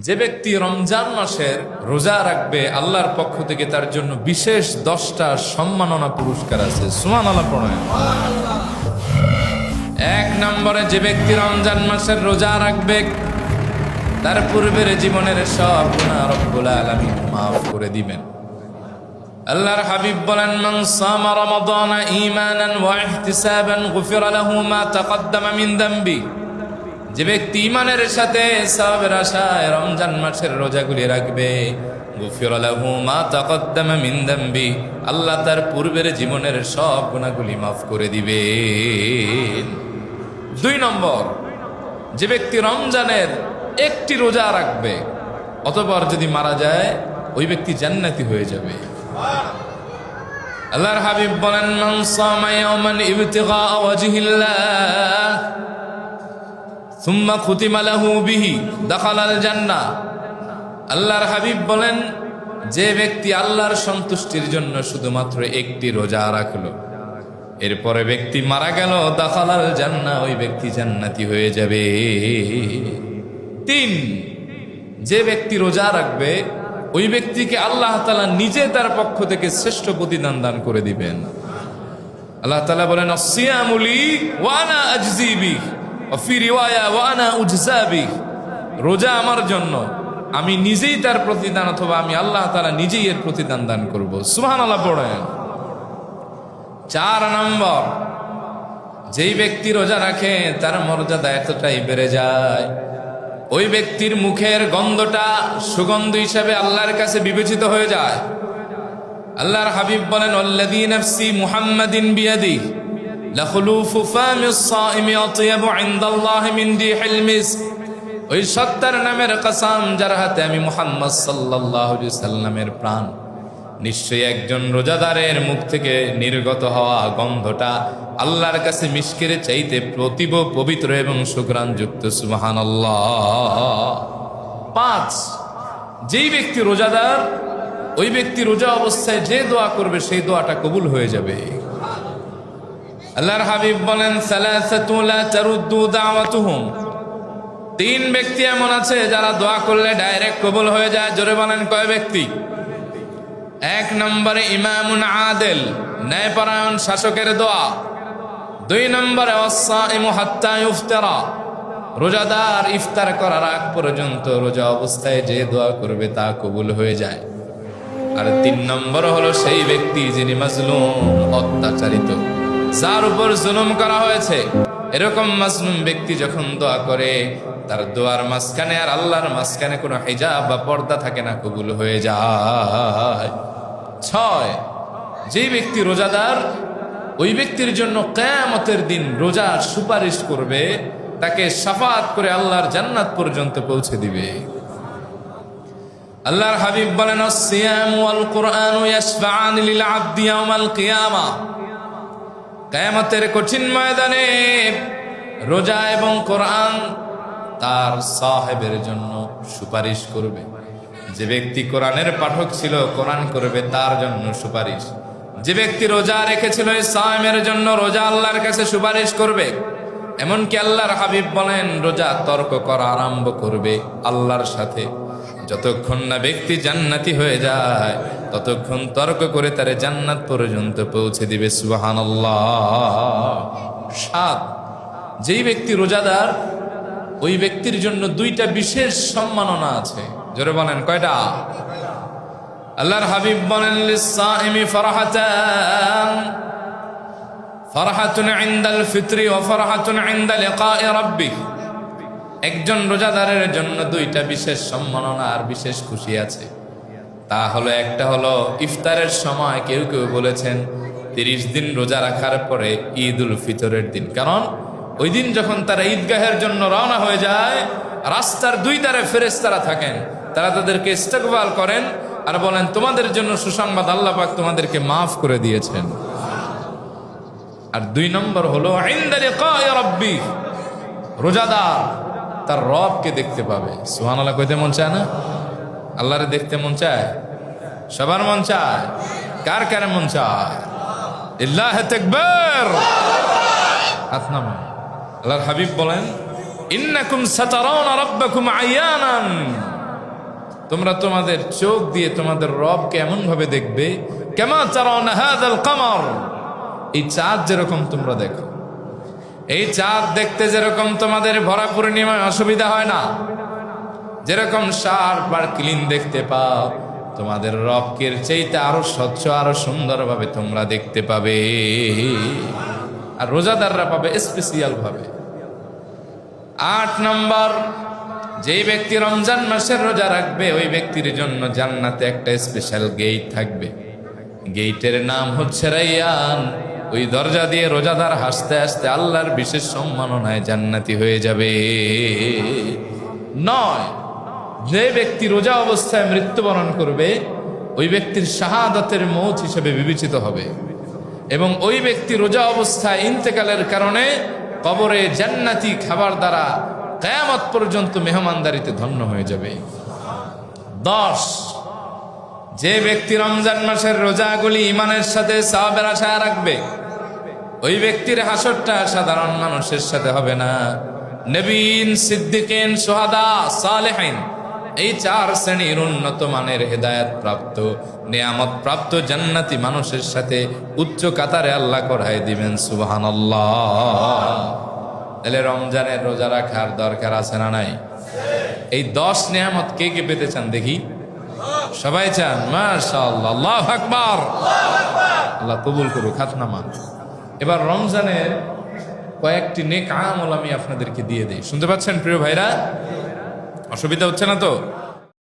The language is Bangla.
যে ব্যক্তি রমজান মাসের রোজা রাখবে আল্লাহর পক্ষ থেকে তার জন্য বিশেষ 10টা সম্মাননা পুরস্কার আছে। সুবহানাল্লাহ পড়েন। 1 নম্বরে, যে ব্যক্তি রমজান মাসের রোজা রাখবে তার পূর্বের জীবনের সব গুনাহ রব্বুল আলামিন মাফ করে দিবেন। আল্লাহর হাবিব বলেন, মান সামা রমাদানা ঈমানান ওয়া ইহতিসাবান গুফিরা লাহু মা তাকদ্দামা মিন যামবি। যে ব্যক্তি ঈমানের সাথে সওয়াবের আশায় রমজান মাসের রোজাগুলি রাখবে, গুফিরা লাহু মা তাকদ্দামা মিন যামবি, আল্লাহ তার পূর্বের জীবনের সব গুনাহগুলি মাফ করে দিবেন। 2 নম্বর, যে ব্যক্তি রমজানের একটি রোজা রাখবে অতঃপর যদি মারা যায় ওই ব্যক্তি জান্নাতি হয়ে যাবে। আল্লাহর হাবিব বলেন, মান সামা ইয়াওমান ইবতিগা ওয়াজহিল্লাহ সুম্মা খুতিমা লাহু বিহি দাখালাল জান্নাহ। আল্লাহর হাবিব বলেন, যে ব্যক্তি আল্লাহর সন্তুষ্টির জন্য শুধুমাত্র একটি রোজা রাখলো এরপরে ব্যক্তি মারা গেল, দাখালাল জান্নাহ, ওই ব্যক্তি জান্নাতি হয়ে যাবে। 3, যে ব্যক্তি রোজা রাখবে ওই ব্যক্তিকে আল্লাহ তাআলা নিজে তার পক্ষ থেকে শ্রেষ্ঠ প্রতিদান দান করে দিবেন। আল্লাহ তাআলা বলেন, আসসিয়ামু লি ওয়া আনা আজজি বিহি ওয়া ফি রিওয়ায়া ওয়া আনা উজজা বিহি। রোজা আমার জন্য, আমি নিজেই তার প্রতিদান অথবা আমি আল্লাহ তাআলা নিজেই এর প্রতিদান দান করব। সুবহানাল্লাহ পড়েন। 4 নম্বর, যেই ব্যক্তি রোজা রাখে তার মর্যাদা এতটাই বেড়ে যায় ওই ব্যক্তির মুখের গন্ধটা সুগন্ধ হিসাবে আল্লাহর কাছে বিবেচিত হয়ে যায়। আল্লাহর হাবিব বলেন, আল্লাযী নাফসি মুহাম্মাদিন বিয়াদিহি লাখুলুফু ফামিস সাইমি আতয়াবু ইনদাল্লাহি মিন রিহিল মিস্ক। ওই সত্তার নামের কসম যার হাতে আমি মুহাম্মদ সাল্লাল্লাহু আলাইহি সাল্লামের প্রাণ, নিশ্চয়ই একজন রোজাদারের মুখ থেকে নির্গত হওয়া গন্ধটা আল্লাহর কাছে মিশকের চাইতে প্রতিব পবিত্র এবং সুঘ্রাণযুক্ত। সুবহানাল্লাহ। 5, যেই ব্যক্তি রোজাদার ওই ব্যক্তি রোজা অবস্থায় যে দোয়া করবে সেই দোয়াটা কবুল হয়ে যাবে। আল্লাহর হাবিব বলেন, সালাসাতু লা তারুদ্দু দাওয়াতুহুম। 3 ব্যক্তি এমন আছে যারা দোয়া করলে ডাইরেক্ট কবুল হয়ে যায়। জোরে বলেন, কয় ব্যক্তি? 1 নম্বরে ইমামুন আদিল, ন্যায়পরায়ণ শাসকের দোয়া। 2 নম্বরে ওয়াসাইমু হাত্তা ইফতারা, রোজাদার ইফতার করার আগ পর্যন্ত রোজা অবস্থায় যে দোয়া করবে তা কবুল হয়ে যায়। আর 3 নম্বর হলো সেই ব্যক্তি যিনি মাজলুম, অত্যাচারিত, যার উপর জুলুম করা হয়েছে। এরকম মাজলুম ব্যক্তি যখন দোয়া করে তার দোয়ার মাঝখানে আর আল্লাহর মাঝখানে কোনো হিজাব বা পর্দা থাকে না, কবুল হয়ে যায়। 6, যেই ব্যক্তি রোজাদার ওই ব্যক্তির জন্য কিয়ামতের দিন রোজা সুপারিশ করবে, তাকে শাফাআত করে আল্লাহর জান্নাত পর্যন্ত পৌঁছে দিবে। আল্লাহর হাবিব বলেন, আসসিয়ামু ওয়াল কুরআনু ইয়াশফাআনি লিল আবদি ইয়াওমাল কিয়ামাহ। কিয়ামতের কঠিন ময়দানে রোজা এবং কোরআন তার সাহেবের জন্য সুপারিশ করবে। যে ব্যক্তি কোরআনের পাঠক ছিল কোরআন করবে তার জন্য সুপারিশ। যে ব্যক্তি রোজা রেখেছিল এই সায়েমের জন্য রোজা আল্লাহর কাছে সুপারিশ করবে। এমনকি আল্লাহর হাবিব বলেন, রোজা তর্ক করা আরম্ভ করবে আল্লাহর সাথে। যতক্ষণ না ব্যক্তি জান্নাতি হয়ে যায় ততক্ষণ তর্ক করে তারে জান্নাত পর্যন্ত পৌঁছে দিবে। সুবহানাল্লাহ। 7, যেই ব্যক্তি রোজাদার ওই ব্যক্তির জন্য 2টা বিশেষ সম্মাননা আছে। জোরে বলেন, কয়টা? আল্লাহর হাবিব বলেন, লিস-সাইমি ফারহাতান, ফারহাতুন ইনদাল ফিত্রি ওয়া ফারহাতুন ইনদা লিকাই রাব্বিহ। একজন রোজাদারের জন্য 2টা বিশেষ সম্মাননা আর বিশেষ খুশি আছে। তা হলো, একটা হলো ইফতারের সময় কেউ কেউ বলেছেন 30 দিন রোজা রাখার পরে ঈদুল ফিতরের দিন, কারণ ওই দিন যখন তারা ঈদগাহের জন্য রওনা হয়ে যায় রাস্তার 2 ধারে ফেরেশতারা থাকেন, তারা তাদেরকে ইস্তেকবাল করেন আর বলেন, তোমাদের জন্য সুসংবাদ, আল্লাহ পাক তোমাদেরকে মাফ করে দিয়েছেন। আর 2 নম্বর হলো ইনদা লিকাই রাব্বিহ, রোজাদার তার রবকে দেখতে পাবে। সুবহানাল্লাহ কইতে মন চায় না? আল্লাহরে দেখতে মন চায়? সবার মন চায়? কার কার মন চায়? লিল্লাহি তাকবীর। হাত নামান। আল্লাহর হাবিব বলেন, ইন্নাকুম সাতারাউনা রাব্বাকুম আয়ানান, তোমরা তোমাদের চোখ দিয়ে তোমাদের রবকে এমন ভাবে দেখবে, কামা তারাউনা হাযাল কামার, এই চাঁদ যেরকম তোমরা দেখো, এই চাঁদ দেখতে যেরকম তোমাদের ভরা পূর্ণিমায় অসুবিধা হয় না, যেরকম শার্প আর ক্লিন দেখতে পাও, তোমাদের রবকে চাইতে আরো স্বচ্ছ আরো সুন্দরভাবে তোমরা দেখতে পাবে। আর রোজাদাররা পাবে স্পেশাল ভাবে। 8 নম্বর, যেই ব্যক্তি রমজান মাসের রোজা রাখবে ওই ব্যক্তির জন্য জান্নাতে একটা স্পেশাল গেট থাকবে। গেটের নাম হচ্ছে রাইয়ান। ওই দরজা দিয়ে রোজাদার হাসতে হাসতে আল্লাহর বিশেষ সম্মাননায় জান্নাতি হয়ে যাবে। 9, যে ব্যক্তি রোজা অবস্থায় মৃত্যুবরণ করবে ওই ব্যক্তির শাহাদাতের মৌত হিসেবে বিবেচিত হবে, এবং ওই ব্যক্তি রোজা অবস্থায় ইন্তেকালের কারণে কবরে জান্নাতি খাবার দ্বারা কিয়ামত পর্যন্ত মেহমানদারিতে ধন্য হয়ে যাবে। 10, যে ব্যক্তি রমজান মাসের রোজাগুলি ঈমানের সাথে সওয়াবের আশা রাখবে ওই ব্যক্তির হাসরটা সাধারণ মানুষের সাথে হবে না, নবীন, সিদ্দিকিন, শুহাদা, সালেহিন, এই 4 শ্রেণীর উন্নত মানের হেদায়েত প্রাপ্ত নিয়ামত প্রাপ্ত জান্নাতি মানুষের সাথে উচ্চ কাতারে আল্লাহ করায় দিবেন। সুবহানাল্লাহ। তাহলে রমজানের রোজা রাখার দরকার আছে না নাই? এই 10 নিয়ামত কে কে পেতে চান দেখি? সবাই চান? মাশাআল্লাহ, আল্লাহু আকবার। আল্লাহ কবুল করুক। হাত নামান। এবার রমজানের কয়েকটি নেক আমল আমি আপনাদেরকে দিয়ে দেই। শুনতে পাচ্ছেন প্রিয় ভাইরা? অসুবিধা হচ্ছে না তো?